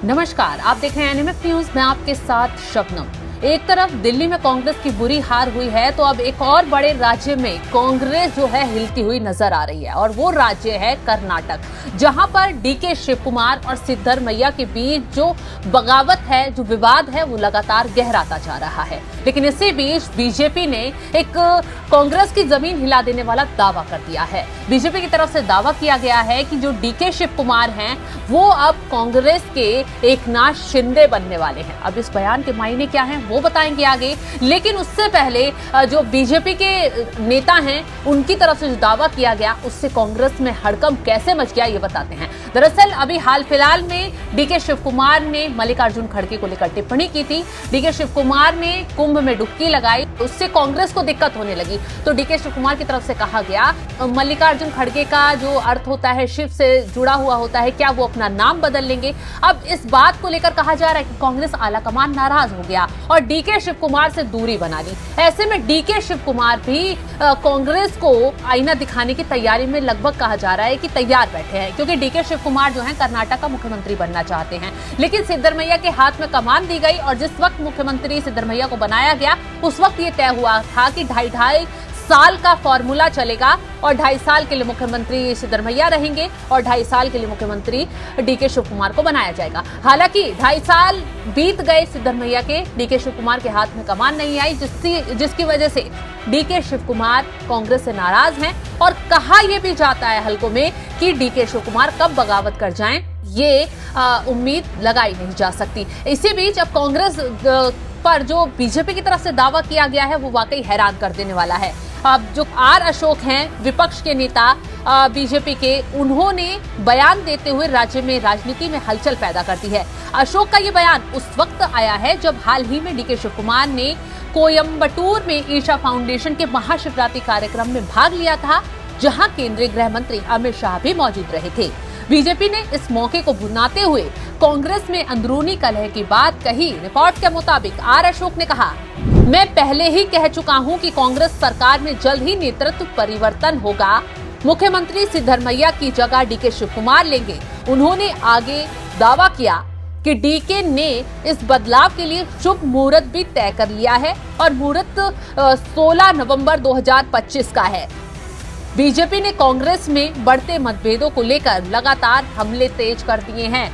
नमस्कार, आप देख रहे हैं एनएमएफ न्यूज। मैं आपके साथ शबनम। एक तरफ दिल्ली में कांग्रेस की बुरी हार हुई है तो अब एक और बड़े राज्य में कांग्रेस जो है हिलती हुई नजर आ रही है और वो राज्य है कर्नाटक, जहां पर डीके शिव कुमार और सिद्धरमैया के बीच जो बगावत है, जो विवाद है, वो लगातार गहराता जा रहा है। लेकिन इसी बीच बीजेपी ने एक कांग्रेस की जमीन हिला देने वाला दावा कर दिया है। बीजेपी की तरफ से दावा किया गया है कि जो डीके शिव कुमार हैं वो अब कांग्रेस के एकनाथ शिंदे बनने वाले हैं। अब इस बयान के मायने क्या हैं वो बताएंगे आगे, लेकिन उससे पहले जो बीजेपी के नेता हैं उनकी तरफ से जो दावा किया गया उससे कांग्रेस में हड़कंप कैसे मच गया ये बताते हैं। दरअसल अभी हाल फिलहाल में डीके शिव कुमार ने मल्लिकार्जुन खड़गे को लेकर टिप्पणी की थी। डीके शिव कुमार ने कुंभ में डुबकी लगाई, उससे कांग्रेस को दिक्कत होने लगी। तो डीके शिव कुमार की तरफ से कहा गया मल्लिकार्जुन खड़गे का जो अर्थ होता है शिव से जुड़ा हुआ होता है, क्या वो अपना नाम बदल लेंगे। अब इस बात को लेकर कहा जा रहा है कि कांग्रेस आलाकमान नाराज हो गया और डीके शिव कुमार से दूरी बना ली। ऐसे में डीके शिव कुमार भी कांग्रेस को आईना दिखाने की तैयारी में लगभग कहा जा रहा है कि तैयार बैठे हैं, क्योंकि डीके शिव कुमार जो है कर्नाटक का मुख्यमंत्री बनना चाहते हैं। लेकिन सिद्धरमैया के हाथ में कमान दी गई और जिस वक्त मुख्यमंत्री सिद्धरमैया को बनाया गया उस वक्त ये तय हुआ था कि 2.5 साल का फॉर्मूला चलेगा और 2.5 साल के लिए मुख्यमंत्री सिद्धरमैया रहेंगे और 2.5 साल के लिए मुख्यमंत्री डीके शिव कुमार को बनाया जाएगा। हालांकि 2.5 साल बीत गए सिद्धरमैया के, डीके शिव कुमार के हाथ में कमान नहीं आई, जिसकी वजह से डीके शिव कुमार कांग्रेस से नाराज हैं और कहा यह भी जाता है हल्कों में कि डीके शिव कुमार कब बगावत कर जाएं ये उम्मीद लगाई नहीं जा सकती। इसी बीच अब कांग्रेस पर जो बीजेपी की तरफ से दावा किया गया है वो वाकई हैरान कर देने वाला है। अब जो आर अशोक हैं विपक्ष के नेता बीजेपी के, उन्होंने बयान देते हुए राज्य में राजनीति में हलचल पैदा कर दी है। अशोक का ये बयान उस वक्त आया है जब हाल ही में डीके शिव कुमार ने कोयम्बटूर में ईशा फाउंडेशन के महाशिवरात्रि कार्यक्रम में भाग लिया था, जहां केंद्रीय गृह मंत्री अमित शाह भी मौजूद रहे थे। बीजेपी ने इस मौके को भुनाते हुए कांग्रेस में अंदरूनी कलह की बात कही। रिपोर्ट के मुताबिक आर अशोक ने कहा, मैं पहले ही कह चुका हूं कि कांग्रेस सरकार में जल्द ही नेतृत्व परिवर्तन होगा। मुख्यमंत्री सिद्धरमैया की जगह डीके शिव कुमार लेंगे। उन्होंने आगे दावा किया कि डीके ने इस बदलाव के लिए शुभ मुहूर्त भी तय कर लिया है और मुहूर्त 16 नवंबर 2025 का है। बीजेपी ने कांग्रेस में बढ़ते मतभेदों को लेकर लगातार हमले तेज कर दिए हैं।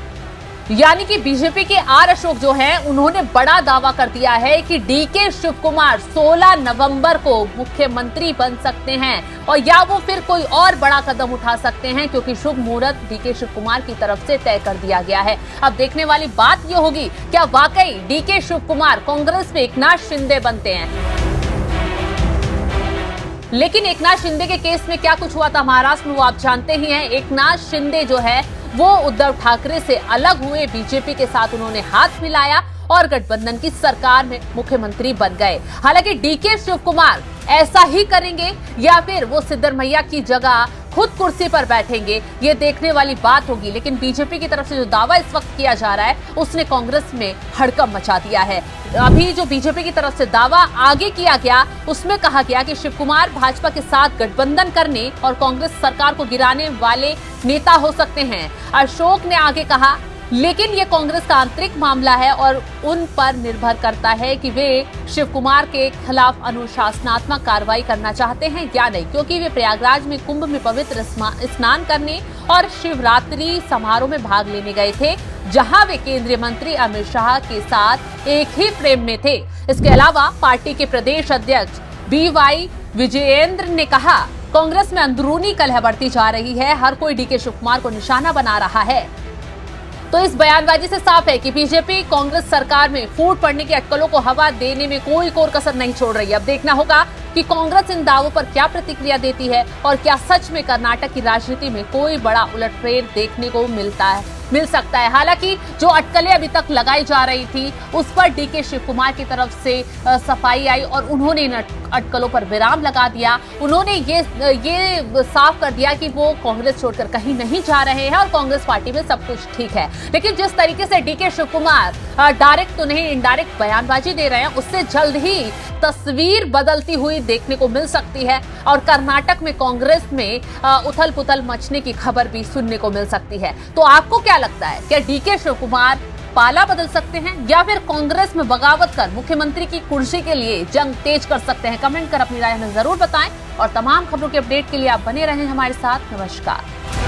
यानी कि बीजेपी के आर अशोक जो हैं उन्होंने बड़ा दावा कर दिया है कि डीके शिव कुमार 16 नवंबर को मुख्यमंत्री बन सकते हैं और या वो फिर कोई और बड़ा कदम उठा सकते हैं, क्योंकि शुभ मुहूर्त डीके शिव कुमार की तरफ से तय कर दिया गया है। अब देखने वाली बात ये होगी क्या वाकई डीके शिव कुमार कांग्रेस में एकनाथ शिंदे बनते हैं। लेकिन एकनाथ शिंदे के केस में क्या कुछ हुआ था महाराष्ट्र में वो आप जानते ही हैं। एकनाथ शिंदे जो है वो उद्धव ठाकरे से अलग हुए, बीजेपी के साथ उन्होंने हाथ मिलाया और गठबंधन की सरकार में मुख्यमंत्री बन गए। हालांकि डीके शिव कुमार ऐसा ही करेंगे या फिर वो सिद्धरमैया की जगह खुद कुर्सी पर बैठेंगे, ये देखने वाली बात होगी। लेकिन बीजेपी की तरफ से जो दावा इस वक्त किया जा रहा है उसने कांग्रेस में हड़कंप मचा दिया है। अभी जो बीजेपी की तरफ से दावा आगे किया गया उसमें कहा गया कि शिव कुमार भाजपा के साथ गठबंधन करने और कांग्रेस सरकार को गिराने वाले नेता हो सकते हैं। अशोक ने आगे कहा, लेकिन ये कांग्रेस का आंतरिक मामला है और उन पर निर्भर करता है कि वे शिव कुमार के खिलाफ अनुशासनात्मक कार्रवाई करना चाहते हैं या नहीं, क्योंकि वे प्रयागराज में कुंभ में पवित्र स्नान करने और शिवरात्रि समारोह में भाग लेने गए थे, जहां वे केंद्रीय मंत्री अमित शाह के साथ एक ही फ्रेम में थे। इसके अलावा पार्टी के प्रदेश अध्यक्ष BY विजयेंद्र ने कहा, कांग्रेस में अंदरूनी कलह बढ़ती जा रही है, हर कोई डीके शिव कुमार को निशाना बना रहा है। तो इस बयानबाजी से साफ है कि बीजेपी कांग्रेस सरकार में फूट पड़ने की अटकलों को हवा देने में कोई कोर कसर नहीं छोड़ रही है। अब देखना होगा कि कांग्रेस इन दावों पर क्या प्रतिक्रिया देती है और क्या सच में कर्नाटक की राजनीति में कोई बड़ा उलटफेर देखने को मिल सकता है। हालांकि जो अटकलें अभी तक लगाई जा रही थी उस पर डीके शिव कुमार की तरफ से सफाई आई और उन्होंने इन अटकलों पर विराम लगा दिया। उन्होंने ये साफ कर दिया कि वो कांग्रेस छोड़कर कहीं नहीं जा रहे हैं और कांग्रेस पार्टी में सब कुछ ठीक है। लेकिन जिस तरीके से डीके शिव कुमार डायरेक्ट तो नहीं इनडायरेक्ट बयानबाजी दे रहे हैं उससे जल्द ही तस्वीर बदलती हुई देखने को मिल सकती है और कर्नाटक में कांग्रेस में उथल पुथल मचने की खबर भी सुनने को मिल सकती है। तो आपको क्या लगता है, क्या डीके शिव कुमार पाला बदल सकते हैं या फिर कांग्रेस में बगावत कर मुख्यमंत्री की कुर्सी के लिए जंग तेज कर सकते हैं? कमेंट कर अपनी राय हमें जरूर बताएं और तमाम खबरों के अपडेट के लिए आप बने रहें हमारे साथ। नमस्कार।